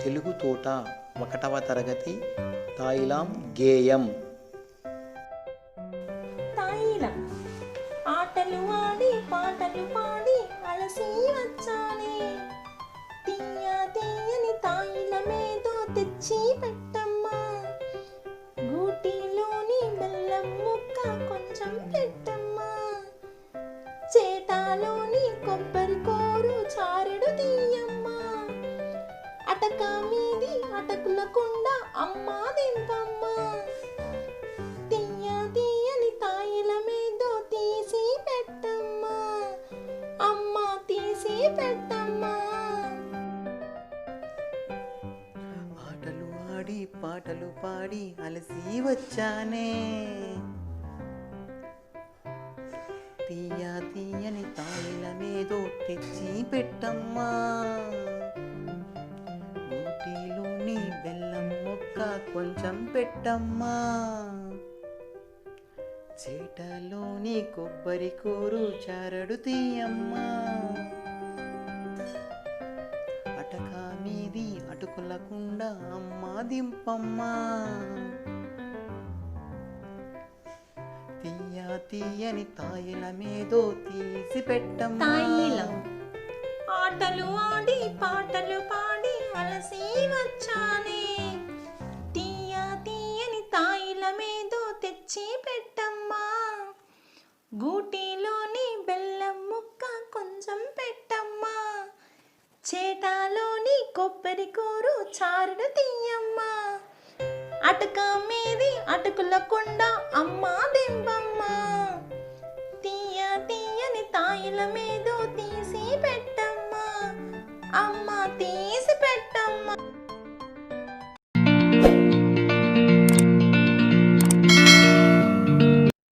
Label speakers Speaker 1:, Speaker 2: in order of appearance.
Speaker 1: తెలుగు తోట 1వ తరగతి తాయిలాం గేయం.
Speaker 2: తాయిలం ఆటలు ఆడి పాటలు పాడి అలసి వచ్చానే, తీయ తీయని తాయిలమేదో తెచ్చి పెట్టమ్మా, గూటిలోని బెల్లం ముక్క కొంచెం పెట్టమ్మా, చేటాలోని కొబ్బరి కోరు చారెడు తీయమ్మా, అటక మీది అటకుల కుండ అమ్మా దింపమ్మా, తీయ తీయని తాయిలమేదో తీసి పెట్టమ్మా, అమ్మా తీసి పెట్టమ్మా.
Speaker 3: ఆటలు ఆడి పాటలు పాడి అలసి వచ్చానే, తీయ తీయని తాయిలమేదో తెచ్చి పెట్టమ్మా, ఊటీలోని బెల్లం ముక్క కొంచెం పెట్టమ్మా, చేటలోని కొబ్బరి కూరు చారడు తీయమ్మా, అటక మీది అటుకులకుండా అమ్మా దింపమ్మా, తీయ తీయని తాయిలమేదో తీసి పెట్టమ్మా.
Speaker 2: తాయిలం ఆటలు ఆడి పాటలు పాడి అలసి వచ్చానే, తీయ తీయని తాయిలమేదో తెచ్చి పెట్టమ్మా, గూటిలోని బెల్లం ముక్క కొంచెం పెట్టమ్మా, చేటాలోని కొబ్బరి కూరు చారుడు తీయమ్మా, అటక మీది అటుకుల కుండ అమ్మా దింపమ్మా, తీయ తీయని తాయిలమేదో తీసి పెట్టమ్మా, అమ్మ తీసి పెట్ట